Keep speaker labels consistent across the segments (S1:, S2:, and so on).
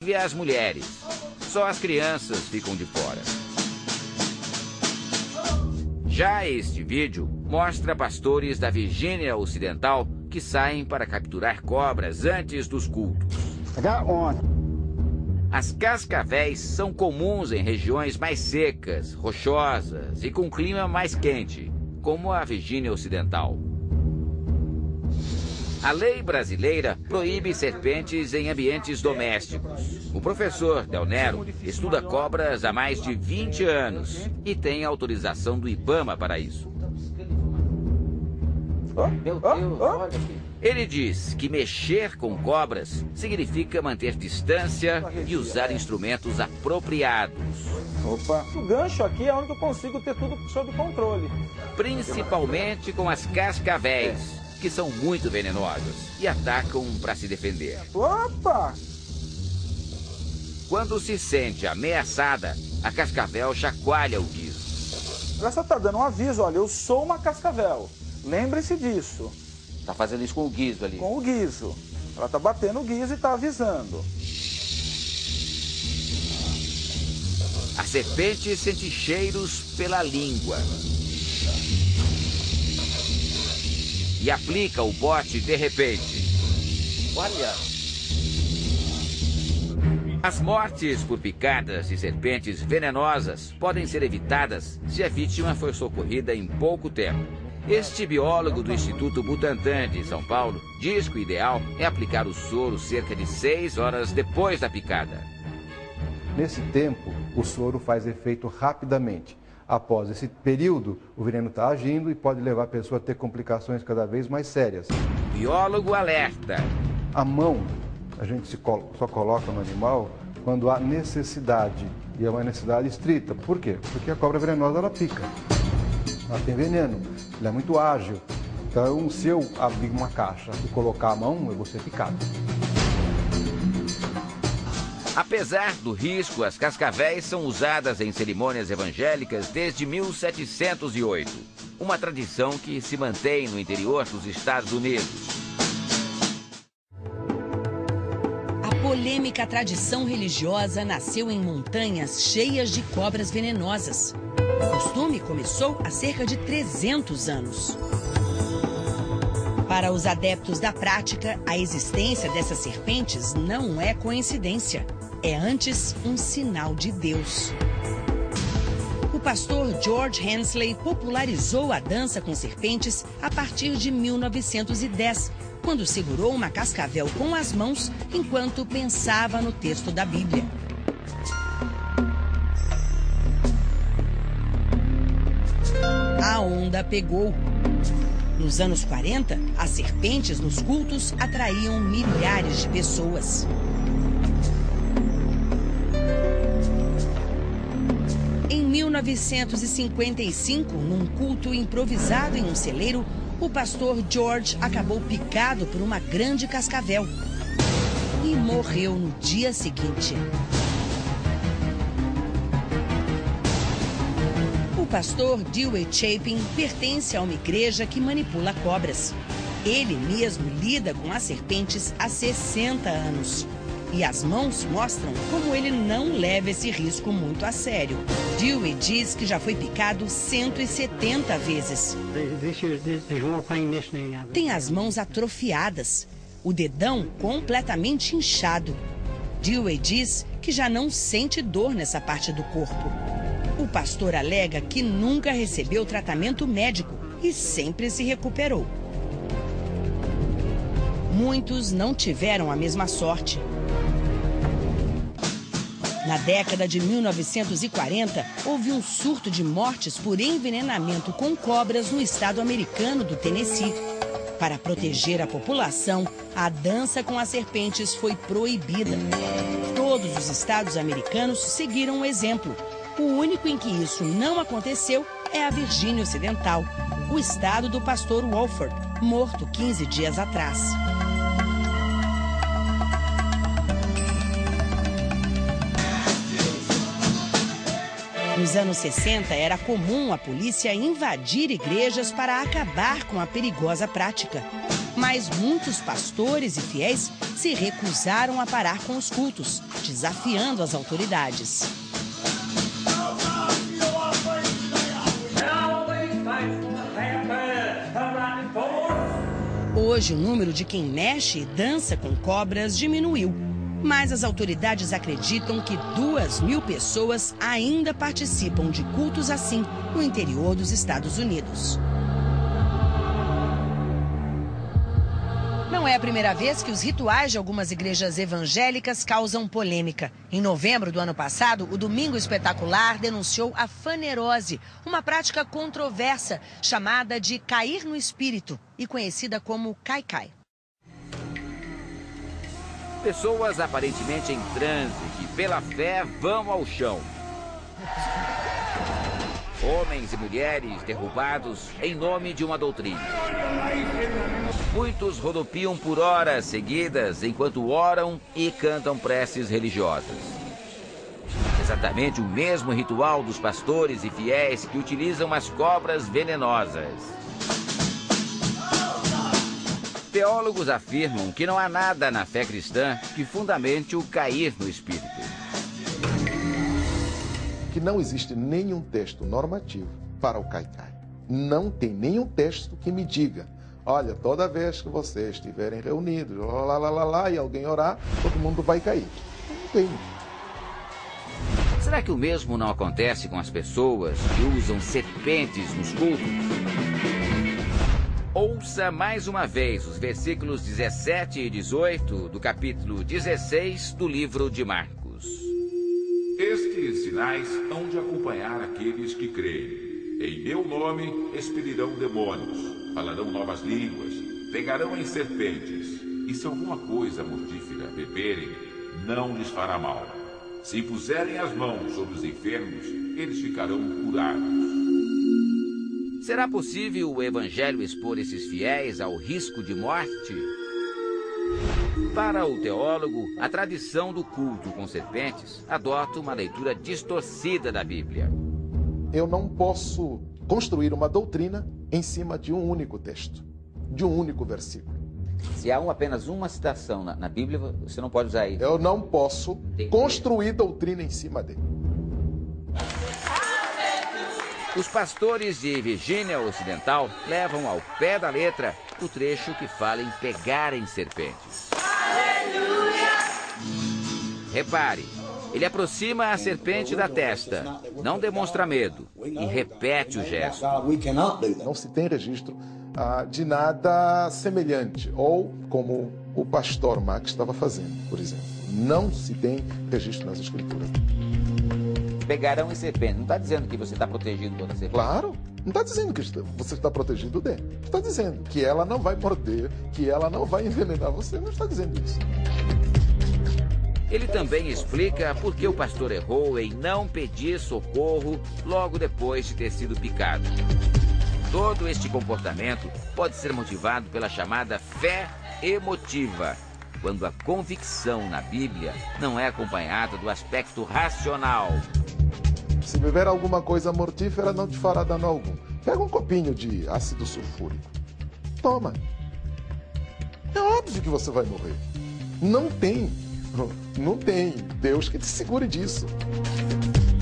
S1: e as mulheres. Só as crianças ficam de fora. Já este vídeo mostra pastores da Virgínia Ocidental que saem para capturar cobras antes dos cultos. As cascavéis são comuns em regiões mais secas, rochosas e com clima mais quente, como a Virgínia Ocidental. A lei brasileira proíbe serpentes em ambientes domésticos. O professor Del Nero estuda cobras há mais de 20 anos e tem autorização do IBAMA para isso.
S2: Meu Deus, olha aqui.
S1: Ele diz que mexer com cobras significa manter distância e usar instrumentos apropriados.
S3: Opa, o gancho aqui é onde eu consigo ter tudo sob controle.
S1: Principalmente com as cascavéis, que são muito venenosas e atacam para se defender.
S3: Opa!
S1: Quando se sente ameaçada, a cascavel chacoalha o guizo.
S3: Ela só tá dando um aviso, olha, eu sou uma cascavel. Lembre-se disso.
S2: Tá fazendo isso com o guizo ali.
S3: Com o guizo. Ela tá batendo o guizo e tá avisando.
S1: A serpente sente cheiros pela língua. E aplica o bote de repente.
S2: Olha!
S1: As mortes por picadas de serpentes venenosas podem ser evitadas se a vítima for socorrida em pouco tempo. Este biólogo do Instituto Butantan de São Paulo diz que o ideal é aplicar o soro cerca de 6 horas depois da picada.
S4: Nesse tempo, o soro faz efeito rapidamente. Após esse período, o veneno está agindo e pode levar a pessoa a ter complicações cada vez mais sérias.
S1: O biólogo alerta.
S4: A mão, a gente só coloca no animal quando há necessidade, e é uma necessidade estrita. Por quê? Porque a cobra venenosa, ela pica. Ela tem veneno, ela é muito ágil. Então, se eu abrir uma caixa e colocar a mão, eu vou ser picado.
S1: Apesar do risco, as cascavéis são usadas em cerimônias evangélicas desde 1708. Uma tradição que se mantém no interior dos Estados Unidos.
S5: A polêmica tradição religiosa nasceu em montanhas cheias de cobras venenosas. O costume começou há cerca de 300 anos. Para os adeptos da prática, a existência dessas serpentes não é coincidência. É antes um sinal de Deus. O pastor George Hensley popularizou a dança com serpentes a partir de 1910, quando segurou uma cascavel com as mãos enquanto pensava no texto da Bíblia. A onda pegou. Nos anos 40, as serpentes nos cultos atraíam milhares de pessoas. Em 1955, num culto improvisado em um celeiro, o pastor George acabou picado por uma grande cascavel e morreu no dia seguinte. O pastor Dewey Chapin pertence a uma igreja que manipula cobras. Ele mesmo lida com as serpentes há 60 anos. E as mãos mostram como ele não leva esse risco muito a sério. Dewey diz que já foi picado 170 vezes. Tem as mãos atrofiadas, o dedão completamente inchado. Dewey diz que já não sente dor nessa parte do corpo. O pastor alega que nunca recebeu tratamento médico e sempre se recuperou. Muitos não tiveram a mesma sorte. Na década de 1940, houve um surto de mortes por envenenamento com cobras no estado americano do Tennessee. Para proteger a população, a dança com as serpentes foi proibida. Todos os estados americanos seguiram o exemplo. O único em que isso não aconteceu é a Virgínia Ocidental, o estado do pastor Wolford, morto 15 dias atrás. Nos anos 60, era comum a polícia invadir igrejas para acabar com a perigosa prática. Mas muitos pastores e fiéis se recusaram a parar com os cultos, desafiando as autoridades. Hoje, o número de quem mexe e dança com cobras diminuiu, mas as autoridades acreditam que 2.000 pessoas ainda participam de cultos assim no interior dos Estados Unidos. Não é a primeira vez que os rituais de algumas igrejas evangélicas causam polêmica. Em novembro do ano passado, o Domingo Espetacular denunciou a fanerose, uma prática controversa chamada de cair no espírito e conhecida como caicai.
S1: Pessoas aparentemente em transe que, pela fé, vão ao chão. Homens e mulheres derrubados em nome de uma doutrina. Muitos rodopiam por horas seguidas enquanto oram e cantam preces religiosas. Exatamente o mesmo ritual dos pastores e fiéis que utilizam as cobras venenosas. Teólogos afirmam que não há nada na fé cristã que fundamente o cair no espírito.
S6: Que não existe nenhum texto normativo para o caicai. Não tem nenhum texto que me diga, olha, toda vez que vocês estiverem reunidos, e alguém orar, todo mundo vai cair. Não tem.
S1: Será que o mesmo não acontece com as pessoas que usam serpentes nos cultos? Ouça mais uma vez os versículos 17 e 18 do capítulo 16 do livro de Marcos.
S7: Estes sinais hão de acompanhar aqueles que creem. Em meu nome expelirão demônios, falarão novas línguas, pegarão em serpentes, e se alguma coisa mortífera beberem, não lhes fará mal. Se puserem as mãos sobre os enfermos, eles ficarão curados.
S1: Será possível o Evangelho expor esses fiéis ao risco de morte? Para o teólogo, a tradição do culto com serpentes adota uma leitura distorcida da Bíblia.
S6: Eu não posso construir uma doutrina em cima de um único texto, de um único versículo.
S2: Se há apenas uma citação na Bíblia, você não pode usar isso.
S6: Eu não posso construir doutrina em cima dele.
S1: Os pastores de Virgínia Ocidental levam ao pé da letra o trecho que fala em pegar em serpentes. Repare, ele aproxima a serpente da testa, não demonstra medo e repete o gesto.
S6: Não se tem registro de nada semelhante, ou como o pastor Max estava fazendo, por exemplo. Não se tem registro nas escrituras.
S2: Pegarão em serpente. Não está dizendo que você está protegido contra a serpente.
S6: Claro, não está dizendo que você está protegido dele. Está dizendo que ela não vai morder, que ela não vai envenenar você. Não está dizendo isso.
S1: Ele também explica por que o pastor errou em não pedir socorro logo depois de ter sido picado. Todo este comportamento pode ser motivado pela chamada fé emotiva, quando a convicção na Bíblia não é acompanhada do aspecto racional.
S6: Se beber alguma coisa mortífera, não te fará dano algum. Pega um copinho de ácido sulfúrico. Toma. É óbvio que você vai morrer. Não tem Deus que te segure disso.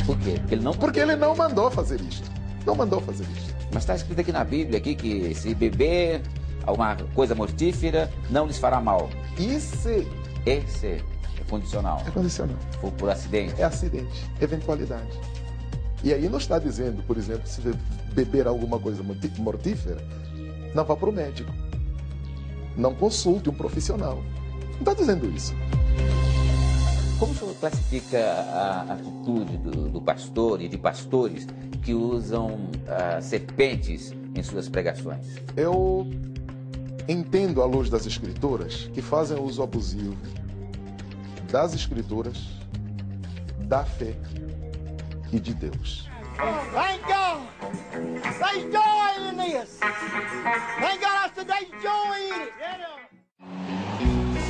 S2: Por quê?
S6: Porque ele não mandou fazer isto. Não mandou fazer isto.
S2: Mas está escrito aqui na Bíblia que se beber alguma coisa mortífera, não lhes fará mal.
S6: Esse
S2: é condicional.
S6: É condicional.
S2: Por acidente.
S6: É acidente, eventualidade. E aí não está dizendo, por exemplo, se beber alguma coisa mortífera, não vá para o médico. Não consulte um profissional. Não está dizendo isso.
S2: Como o senhor classifica a atitude do pastor e de pastores que usam serpentes em suas pregações?
S6: Eu entendo, à luz das escrituras, que fazem uso abusivo das escrituras, da fé e de Deus.
S8: Thank God! There's joy in this! Thank God there's joy in it!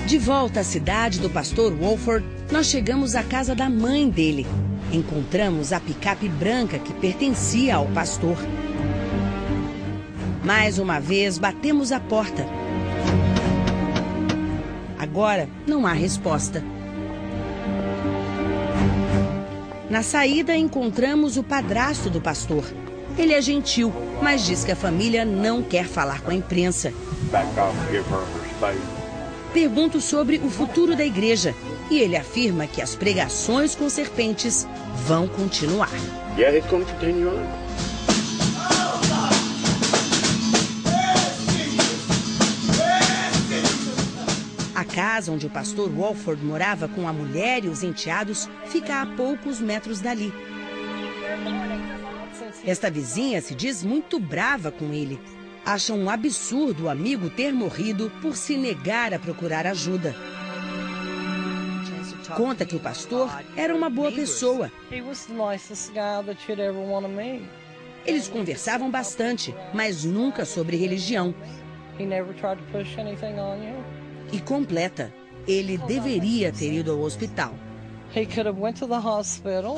S5: De volta à cidade do pastor Wolford, nós chegamos à casa da mãe dele. Encontramos a picape branca que pertencia ao pastor. Mais uma vez, batemos a porta. agora não há resposta. Na saída, encontramos o padrasto do pastor. Ele é gentil, mas diz que a família não quer falar com a imprensa. Pergunto sobre o futuro da igreja e ele afirma que as pregações com serpentes vão continuar. A casa onde o pastor Walford morava com a mulher e os enteados fica a poucos metros dali. Esta vizinha se diz muito brava com ele. Acha um absurdo o amigo ter morrido por se negar a procurar ajuda. Conta que o pastor era uma boa pessoa. Eles conversavam bastante, mas nunca sobre religião. E completa, ele deveria ter ido ao hospital.
S9: He could have went to the hospital.